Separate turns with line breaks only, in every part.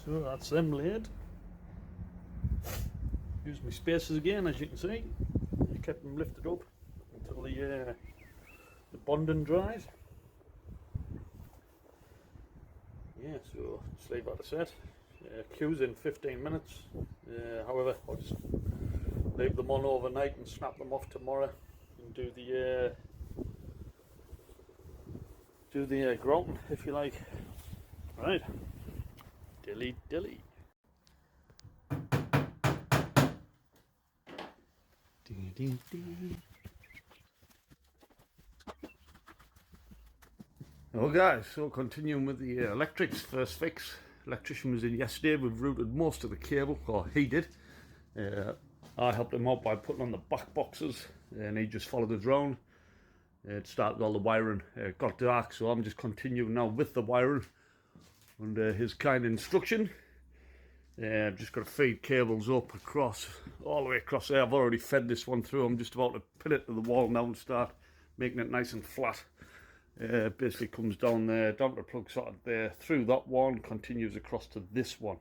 So that's them laid. Use my spacers again, as you can see. I kept them lifted up until the bonding dries. Yeah, so just leave that to set. Queue's in 15 minutes. However, I'll just leave them on overnight and snap them off tomorrow and do the grouting, if you like. Right, dilly dilly. Ding, ding, ding. Well guys, so continuing with the electrics, first fix. Electrician was in yesterday. We've routed most of the cable, or he did. I helped him out by putting on the back boxes and he just followed us round. It started all the wiring. It got dark, so I'm just continuing now with the wiring under his kind instruction. I've just got to feed cables up across, all the way across there. I've already fed this one through. I'm just about to pin it to the wall now and start making it nice and flat. Basically comes down there, down to the plug socket there, through that one, continues across to this one.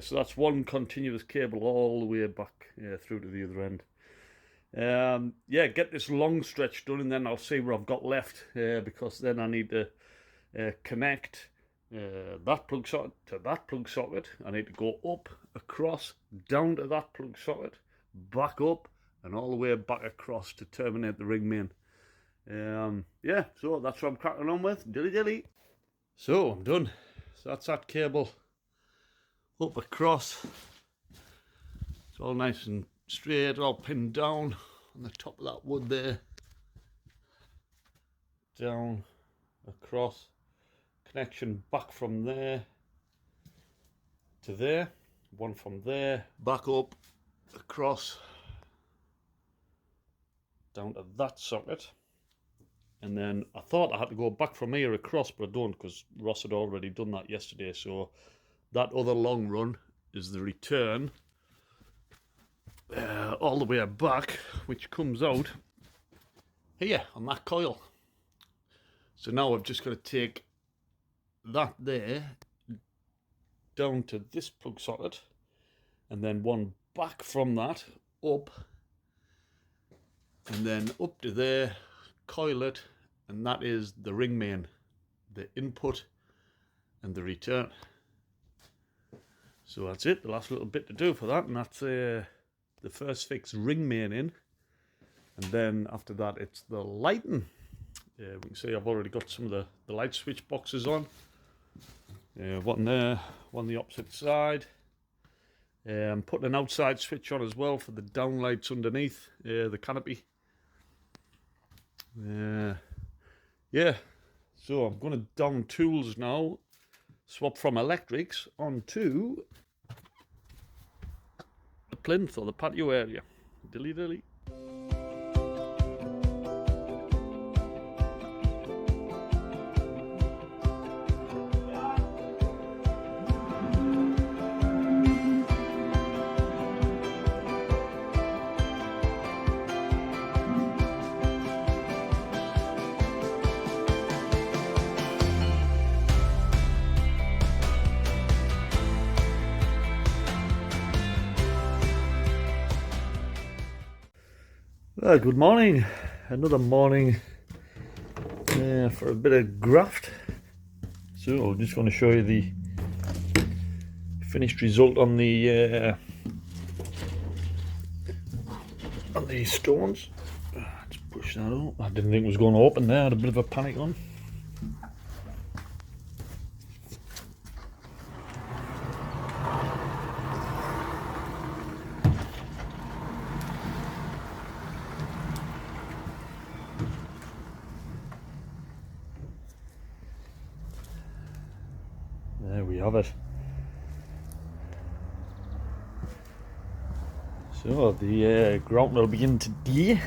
So that's one continuous cable all the way back through to the other end. Yeah, get this long stretch done and then I'll see what I've got left, because then I need to connect that plug socket to that plug socket. I need to go up, across, down to that plug socket, back up and all the way back across to terminate the ring main. Yeah, so that's what I'm cracking on with. Dilly dilly. So I'm done. So that's that cable up across. It's all nice and straight, all pinned down on the top of that wood there. Down, across, connection back from there to there, one from there, back up, across, down to that socket. And then I thought I had to go back from here across, but I don't, because Ross had already done that yesterday. So that other long run is the return all the way back, which comes out here on that coil. So now I've just got to take that there down to this plug socket, and then one back from that up, and then up to there, coil it, and that is the ring main, the input and the return. So that's it, the last little bit to do for that, and that's the first fix ring main in. And then after that it's the lighting. We can see I've already got some of the light switch boxes on. One there, one the opposite side. I'm putting an outside switch on as well for the downlights underneath the canopy. Yeah, so I'm going to down tools now, swap from electrics onto the plinth or the patio area. Dilly dilly. Well, good morning. Another morning for a bit of graft. So I'm just going to show you the finished result on the stones. Let's push that up. I didn't think it was going to open there. I had a bit of a panic on. There we have it. So the grout will begin today.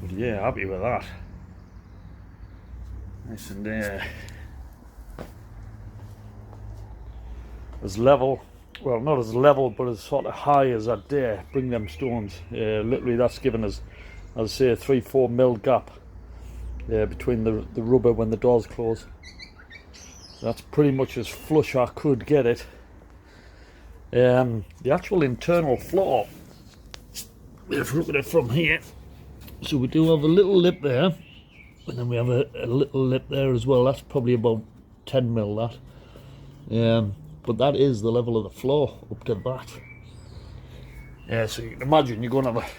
But yeah, happy with that. Nice and as level, well not as level but as sort of high as that day. Bring them stones. Literally that's given us, I'd say, a 3-4 mil gap between the rubber when the doors close. That's pretty much as flush I could get it. The actual internal floor, if you look at it from here, so we do have a little lip there, and then we have a little lip there as well. That's probably about 10 mil that. But that is the level of the floor up to that. Yeah, so you can imagine you're going to have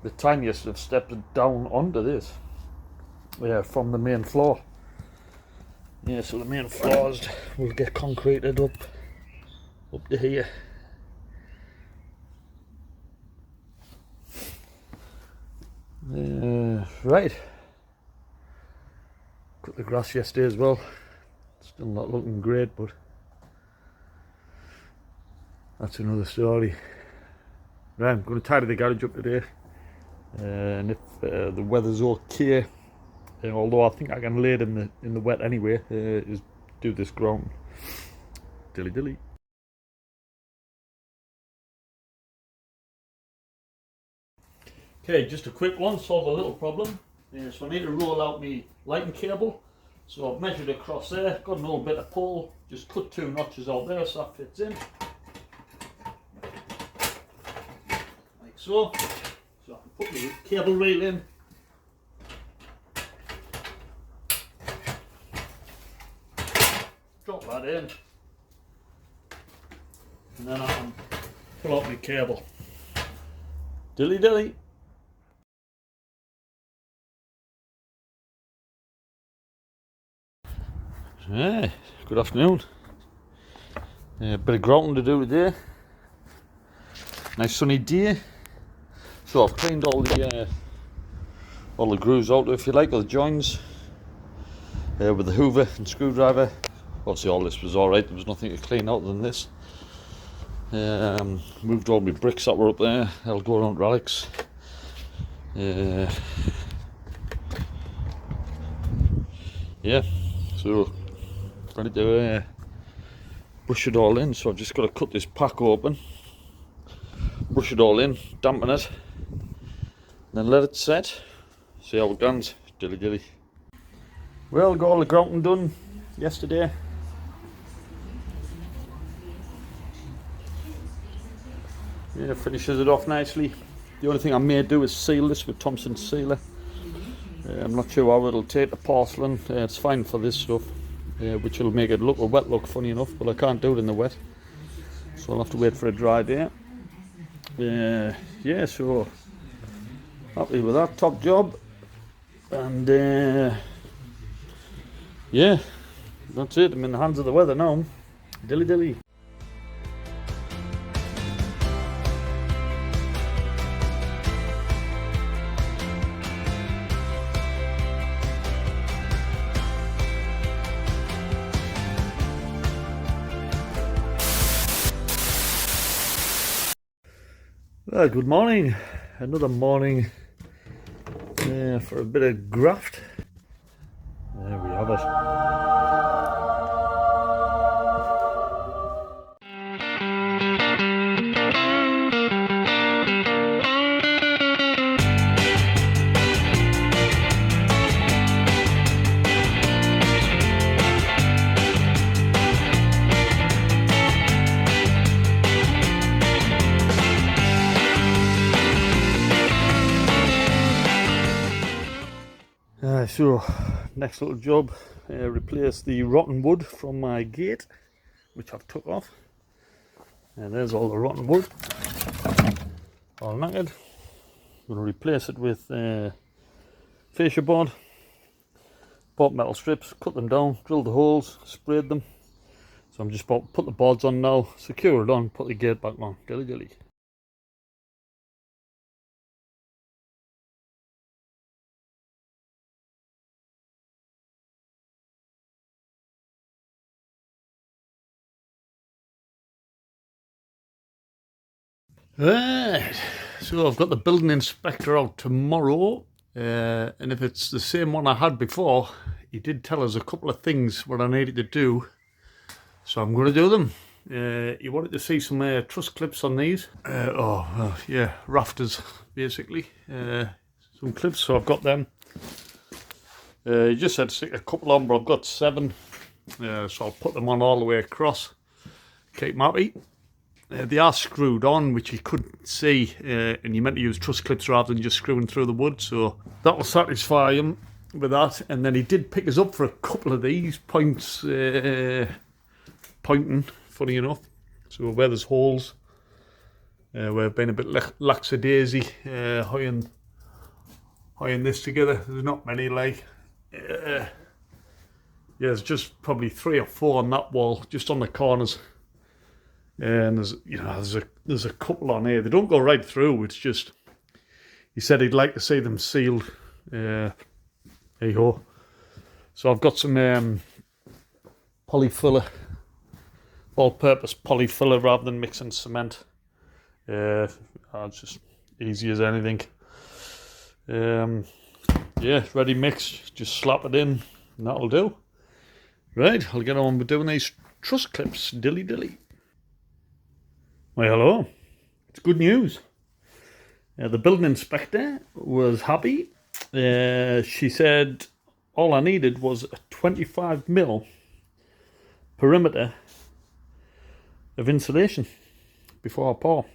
the tiniest of steps down onto this. Yeah, from the main floor. Yeah, so the main floors will get concreted up to here. Right. Cut the grass yesterday as well. Still not looking great, but that's another story. Right, I'm going to tidy the garage up today, and if the weather's okay, although I think I can lay it in the wet anyway, is do this ground. Dilly dilly. Okay, just a quick one, solve a little problem. So I need to roll out my lighting cable. So I've measured across there, got an old bit of pole, just cut 2 notches out there so that fits in. Like so. So I can put the cable reel in. Drop that in. And then I can pull out my cable. Dilly dilly. Hey, good afternoon. A bit of grouting to do today. Nice sunny day. So I've cleaned all the grooves out, if you like, or the joins, with the hoover and screwdriver. Obviously all this was alright, there was nothing to clean out than this. Moved all my bricks that were up there, I'll go around relics. Yeah, so ready to brush it all in. So I've just got to cut this pack open, brush it all in, dampen it, then let it set, see how it goes. Dilly dilly. Well, got all the grouting done yesterday. Yeah, finishes it off nicely. The only thing I may do is seal this with Thompson sealer. I'm not sure how it'll take the porcelain. It's fine for this stuff, which will make it look a wet look, funny enough, but I can't do it in the wet, so I'll have to wait for a dry day. Yeah, so happy with that, top job. And yeah, that's it. I'm in the hands of the weather now. Dilly dilly. Well, good morning. Another morning for a bit of graft. There we have it. So next little job, replace the rotten wood from my gate, which I've took off, and there's all the rotten wood, all knackered. I'm going to replace it with fascia board, bought metal strips, cut them down, drilled the holes, sprayed them. So I'm just about to put the boards on now, secure it on, put the gate back on. Dilly dilly. Right, so I've got the building inspector out tomorrow, and if it's the same one I had before, he did tell us a couple of things what I needed to do, so I'm going to do them. He wanted to see some truss clips on these. Yeah, rafters basically. Some clips, so I've got them. He just said stick a couple on, but I've got 7. So I'll put them on all the way across, keep them happy. They are screwed on, which you couldn't see, and you meant to use truss clips rather than just screwing through the wood, so that will satisfy him with that. And then he did pick us up for a couple of these points, pointing, funny enough. So where there's holes, we've been a bit lackadaisy, hoying this together. There's not many, like, yeah, there's just probably 3 or 4 on that wall, just on the corners. And there's a couple on here. They don't go right through. It's just, he said he'd like to see them sealed. Hey ho. So I've got some polyfiller, all-purpose polyfiller rather than mixing cement. It's just easy as anything. Yeah, ready mix. Just slap it in, and that'll do. Right, I'll get on with doing these truss clips. Dilly dilly. Well, hello. It's good news. The building inspector was happy. She said all I needed was a 25mm perimeter of insulation before I pour.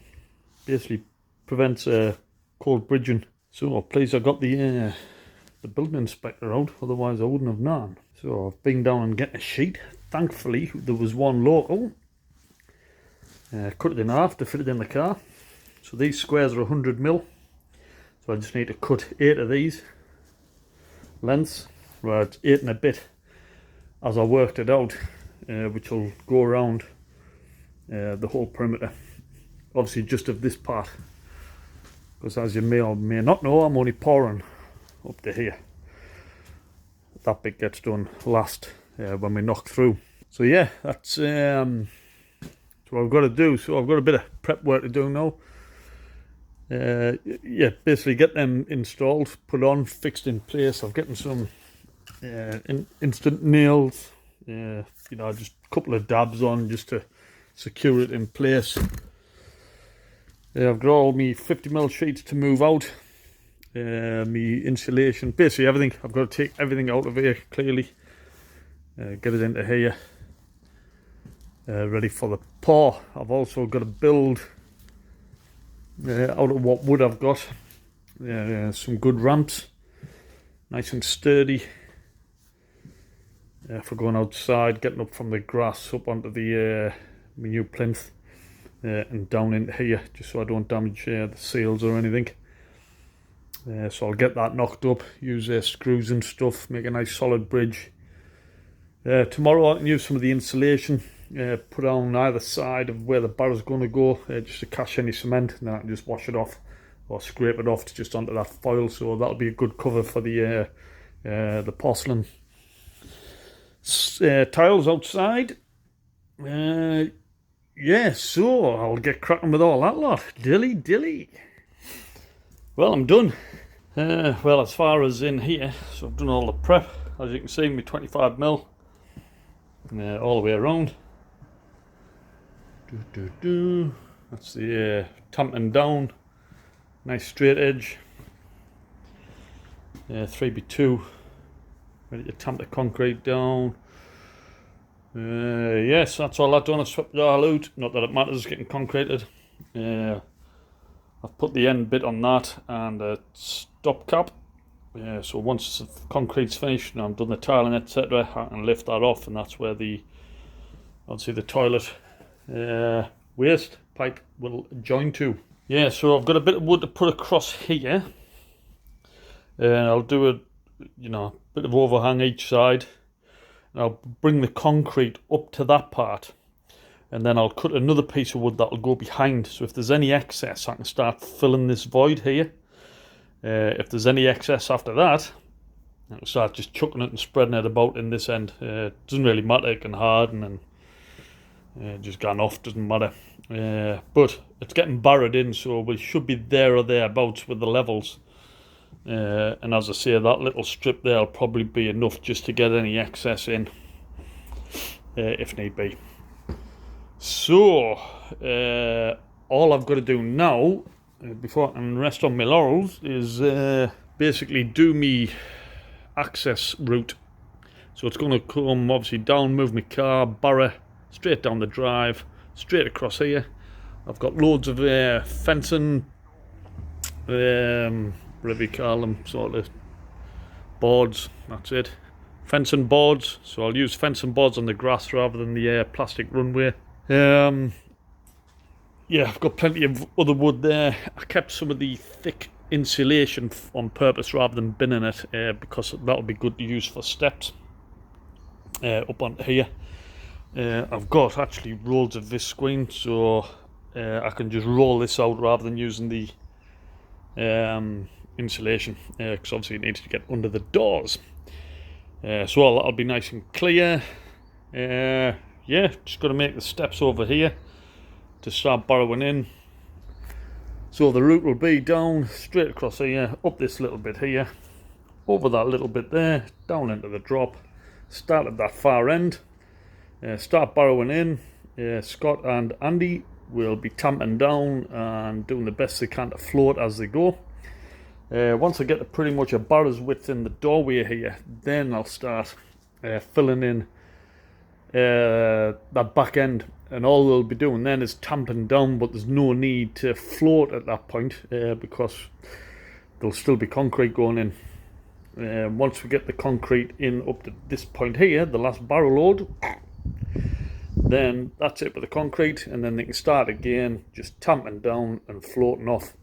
Basically prevents cold bridging. So please, I got the building inspector out, otherwise I wouldn't have known. So I've been down and getting a sheet. Thankfully there was one local. Cut it in half to fit it in the car. So these squares are 100mm. So I just need to cut 8 of these lengths. Right, 8 and a bit as I worked it out, which will go around the whole perimeter. Obviously just of this part, because as you may or may not know, I'm only pouring up to here. That bit gets done last when we knock through. So yeah, that's what I've got to do. So I've got a bit of prep work to do now. Yeah, basically get them installed, put on, fixed in place. I'm getting some instant nails, just a couple of dabs on just to secure it in place. I've got all my 50mm sheets to move out, my insulation, basically everything. I've got to take everything out of here clearly, get it into here, ready for the pour. I've also got to build out of what wood I've got, some good ramps, nice and sturdy, for going outside, getting up from the grass up onto the my new plinth, and down into here, just so I don't damage the seals or anything. So I'll get that knocked up, use screws and stuff, make a nice solid bridge. Tomorrow I can use some of the insulation, put on either side of where the barrel's going to go, just to catch any cement, and then I can just wash it off or scrape it off just onto that foil. So that'll be a good cover for the porcelain tiles outside. Yeah, so I'll get cracking with all that lot. Dilly dilly. Well, I'm done. Well, as far as in here, so I've done all the prep. As you can see, my 25mm all the way around. That's the tamping down. Nice straight edge. 3x2. Ready to tamp the concrete down. Yes, that's all I've done. I've swept it all out. Not that it matters getting concreted. I've put the end bit on that and a stop cap. So once the concrete's finished and I've done the tiling, etc., I can lift that off, and that's where obviously the toilet waste pipe will join to. Yeah, so I've got a bit of wood to put across here, and I'll do a bit of overhang each side. I'll bring the concrete up to that part, and then I'll cut another piece of wood that'll go behind. So if there's any excess, I can start filling this void here. If there's any excess after that, I'll start just chucking it and spreading it about in this end. Doesn't really matter, it can harden and just gone off, doesn't matter. But it's getting barred in, so we should be there or thereabouts with the levels. And as I say, that little strip there will probably be enough just to get any excess in, if need be. So all I've got to do now, before I can rest on my laurels, is basically do me access route So it's going to come obviously down, move my car, barrow, straight down the drive, straight across here. I've got loads of fencing, whatever you call them, sort of boards, that's it. Fencing boards, so I'll use fencing boards on the grass rather than the plastic runway. Yeah, I've got plenty of other wood there. I kept some of the thick insulation on purpose rather than binning it, because that'll be good to use for steps up onto here. I've got actually rolls of this screen, so I can just roll this out rather than using the insulation, because obviously it needs to get under the doors. So all that'll be nice and clear. Yeah, just got to make the steps over here to start burrowing in. So the route will be down, straight across here, up this little bit here, over that little bit there, down into the drop, start at that far end, start burrowing in. Scott and Andy will be tamping down and doing the best they can to float as they go. Once I get to pretty much a barrow's width in the doorway here, then I'll start filling in that back end, and all we'll be doing then is tamping down, but there's no need to float at that point because there'll still be concrete going in. Once we get the concrete in up to this point here, the last barrow load, then that's it with the concrete, and then they can start again just tamping down and floating off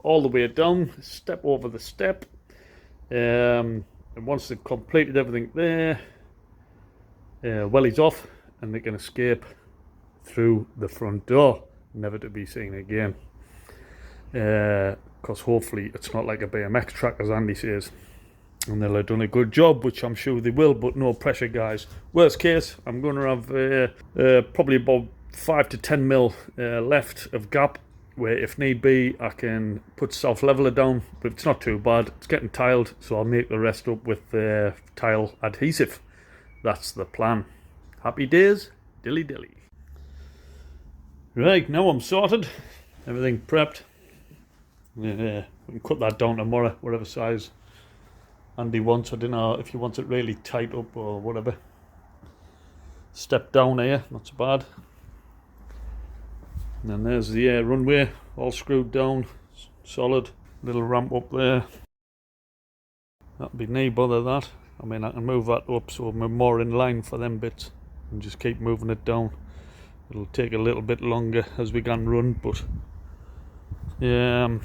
all the way down, step over the step, and once they've completed everything there, wellies off, and they can escape through the front door, never to be seen again, because hopefully it's not like a BMX track, as Andy says, and they'll have done a good job, which I'm sure they will, but no pressure, guys. Worst case, I'm going to have probably about 5 to 10 mil left of gap, where if need be I can put self leveler down, but it's not too bad. It's getting tiled, so I'll make the rest up with tile adhesive. That's the plan. Happy days, dilly dilly. Right, now I'm sorted, everything prepped. We can cut that down tomorrow, whatever size Andy wants. I don't know if he wants it really tight up or whatever. Step down here, not so bad. And then there's the runway, all screwed down, solid. Little ramp up there. That'll be no bother that. I mean, I can move that up so I'm more in line for them bits and just keep moving it down. It'll take a little bit longer as we can run, but yeah.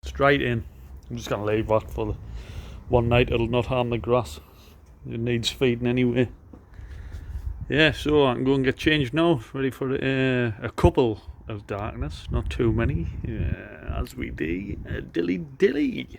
Straight in. I'm just going to leave that for the one night. It'll not harm the grass. It needs feeding anyway. Yeah, so I can go and get changed now, ready for a couple of darkness, not too many, as we do, dilly dilly.